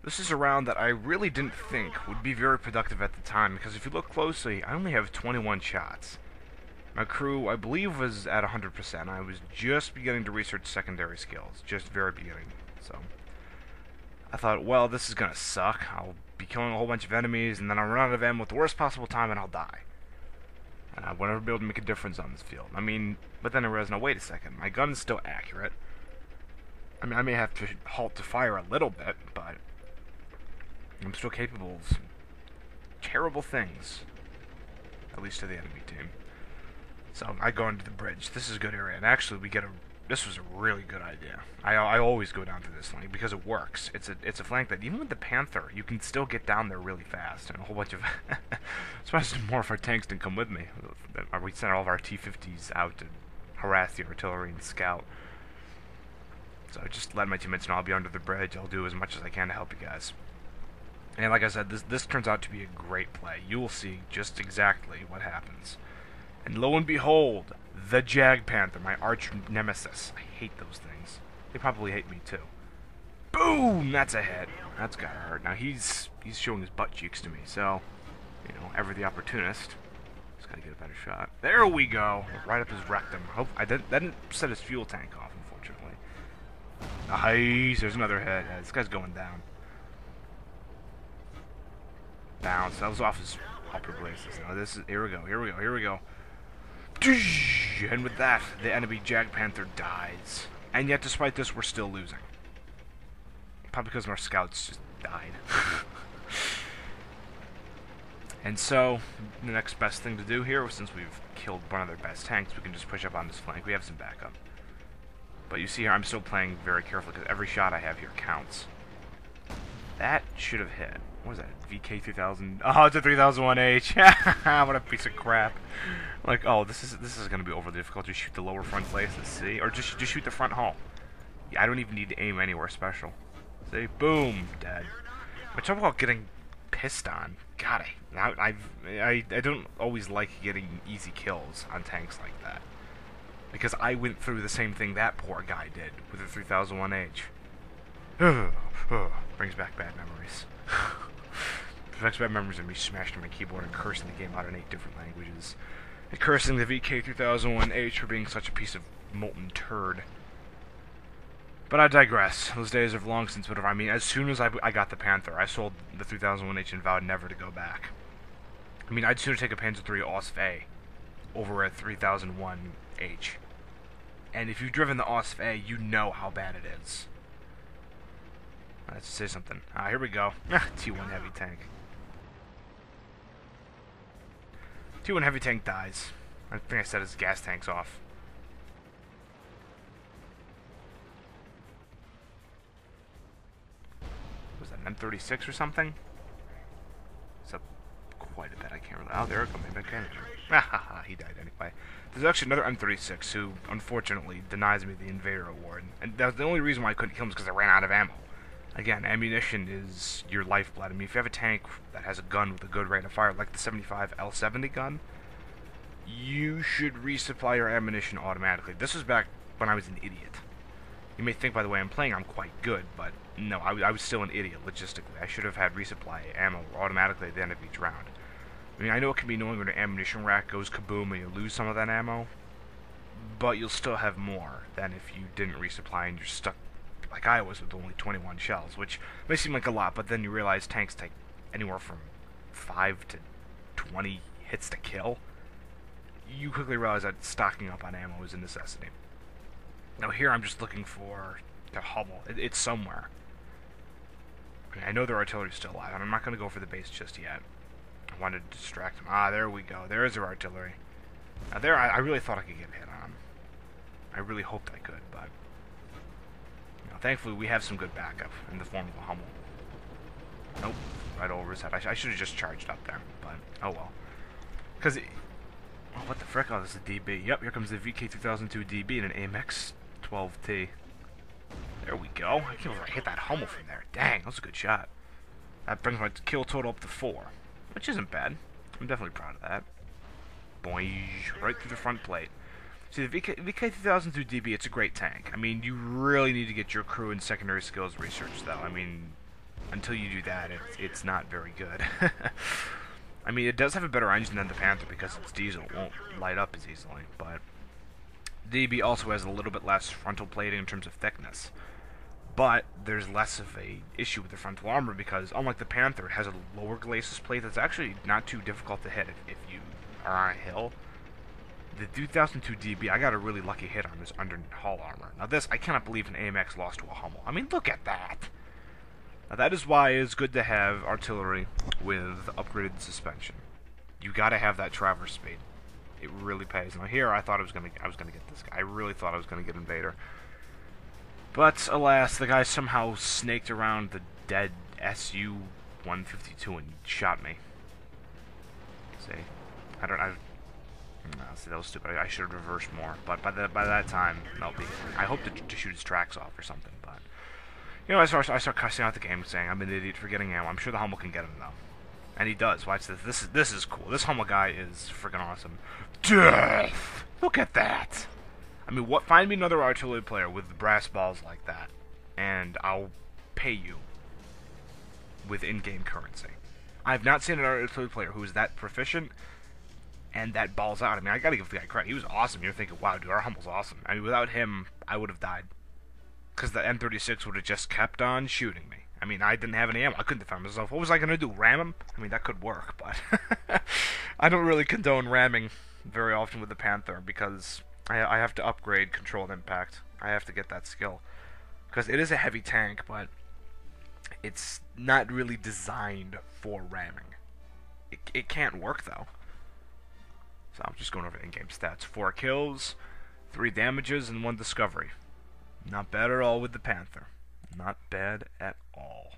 This is a round that I really didn't think would be very productive at the time, because if you look closely, I only have 21 shots. My crew, I believe, was at 100%. I was just beginning to research secondary skills, just very beginning. So, I thought, well, this is gonna suck. I'll be killing a whole bunch of enemies, and then I'll run out of ammo at the worst possible time, and I'll die. And I won't ever be able to make a difference on this field. I mean, but then I realized, no, wait a second. My gun's still accurate. I mean, I may have to halt to fire a little bit, but I'm still capable of terrible things. At least to the enemy team. So, I go into the bridge. This is a good area. And actually, we get a... This was a really good idea. I always go down through this flank because it works. It's a flank that, even with the Panther, you can still get down there really fast. And a whole bunch of... Especially more if our tanks didn't come with me. We sent all of our T-50s out to harass the artillery and scout. So just let my teammates know I'll be under the bridge. I'll do as much as I can to help you guys. And like I said, this turns out to be a great play. You will see just exactly what happens. And lo and behold, the Jag Panther, my arch nemesis. I hate those things. They probably hate me too. Boom! That's a hit. That's gotta hurt. Now he's showing his butt cheeks to me, so, you know, ever the opportunist. Just gotta get a better shot. There we go! Right up his rectum. Hope that didn't set his fuel tank off, unfortunately. Nice! There's another hit. Yeah, this guy's going down. Bounce. That was off his upper braces. Now this is... Here we go, here we go, here we go. And with that, the enemy Jag Panther dies. And yet, despite this, we're still losing. Probably because our scouts just died. And so, the next best thing to do here, since we've killed one of their best tanks, we can just push up on this flank. We have some backup. But you see here, I'm still playing very carefully, because every shot I have here counts. That should have hit. What was that? VK3000. Oh, it's a 3001H. What a piece of crap. Like, oh, this is going to be overly difficult. Just shoot the lower front places. See, or just shoot the front hull. Yeah, I don't even need to aim anywhere special. See, boom, dead. But talk about getting pissed on. God, I don't always like getting easy kills on tanks like that, because I went through the same thing that poor guy did with the 3001H. Brings back bad memories. Brings back bad memories of me smashing my keyboard and cursing the game out in 8 different languages. And cursing the VK3001H for being such a piece of molten turd. But I digress. Those days have long since been over. I mean, as soon as I got the Panther, I sold the 3001H and vowed never to go back. I mean, I'd sooner take a Panzer III OSV over a 3001H. And if you've driven the OSV, you know how bad it is. Let's say something. Here we go. T1 heavy tank. T1 heavy tank dies. I think I set his gas tanks off. Was that an M36 or something? It's up quite a bit. I can't really. Oh, there it comes. Maybe I can. He died anyway. There's actually another M36 who, unfortunately, denies me the Invader Award. And that was the only reason why I couldn't kill him is because I ran out of ammo. Again, ammunition is your lifeblood. I mean, if you have a tank that has a gun with a good rate of fire, like the 75 L70 gun, you should resupply your ammunition automatically. This was back when I was an idiot. You may think by the way I'm playing I'm quite good, but no, I was still an idiot logistically. I should have had resupply ammo automatically at the end of each round. I mean, I know it can be annoying when an ammunition rack goes kaboom and you lose some of that ammo, but you'll still have more than if you didn't resupply and you're stuck like I was with only 21 shells, which may seem like a lot, but then you realize tanks take anywhere from 5 to 20 hits to kill. You quickly realize that stocking up on ammo is a necessity. Now here I'm just looking for the Hubble. It's somewhere. I know their artillery's still alive, and I'm not going to go for the base just yet. I wanted to distract them. There we go. There is their artillery. Now there, I really thought I could get a hit on them. I really hoped I could, but... thankfully, we have some good backup in the form of a Hummel. Nope, right over his head. I should have just charged up there, but oh well. Because, oh, what the frick? Oh, this is a DB. Yep, here comes the VK2002 DB and an AMX 12T. There we go. I can't believe I hit that Hummel from there. Dang, that was a good shot. That brings my kill total up to 4, which isn't bad. I'm definitely proud of that. Boing, right through the front plate. See, the VK2002 DB, it's a great tank. I mean, you really need to get your crew and secondary skills researched, though. I mean, until you do that, it's not very good. I mean, it does have a better engine than the Panther because it's diesel. It won't light up as easily, but DB also has a little bit less frontal plating in terms of thickness. But there's less of a issue with the frontal armor because, unlike the Panther, it has a lower glacis plate that's actually not too difficult to hit if you are on a hill. The 2002 DB, I got a really lucky hit on this under hull armor. Now this, I cannot believe an AMX lost to a Hummel. I mean, look at that! Now that is why it's good to have artillery with upgraded suspension. You gotta have that traverse speed. It really pays. Now here, I thought I was gonna get this guy. I really thought I was gonna get Invader. But alas, the guy somehow snaked around the dead SU-152 and shot me. See, see, that was stupid. I should have reversed more. But by that time, I hope to shoot his tracks off or something. But you know, I start cussing out the game, saying I'm an idiot for getting ammo. I'm sure the Hummel can get him though, and he does. Watch this. This is cool. This Hummel guy is freaking awesome. Death! Look at that. I mean, what? Find me another artillery player with brass balls like that, and I'll pay you with in-game currency. I've not seen an artillery player who is that proficient and that balls out. I mean, I gotta give the guy credit. He was awesome. You're thinking, wow, dude, our Hummel's awesome. I mean, without him, I would have died. Because the M36 would have just kept on shooting me. I mean, I didn't have any ammo. I couldn't defend myself. What was I gonna do, ram him? I mean, that could work, but I don't really condone ramming very often with the Panther because I have to upgrade controlled impact. I have to get that skill. Because it is a heavy tank, but it's not really designed for ramming. It can't work, though. So I'm just going over in-game stats. 4 kills, 3 damages, and 1 discovery. Not bad at all with the Panther. Not bad at all.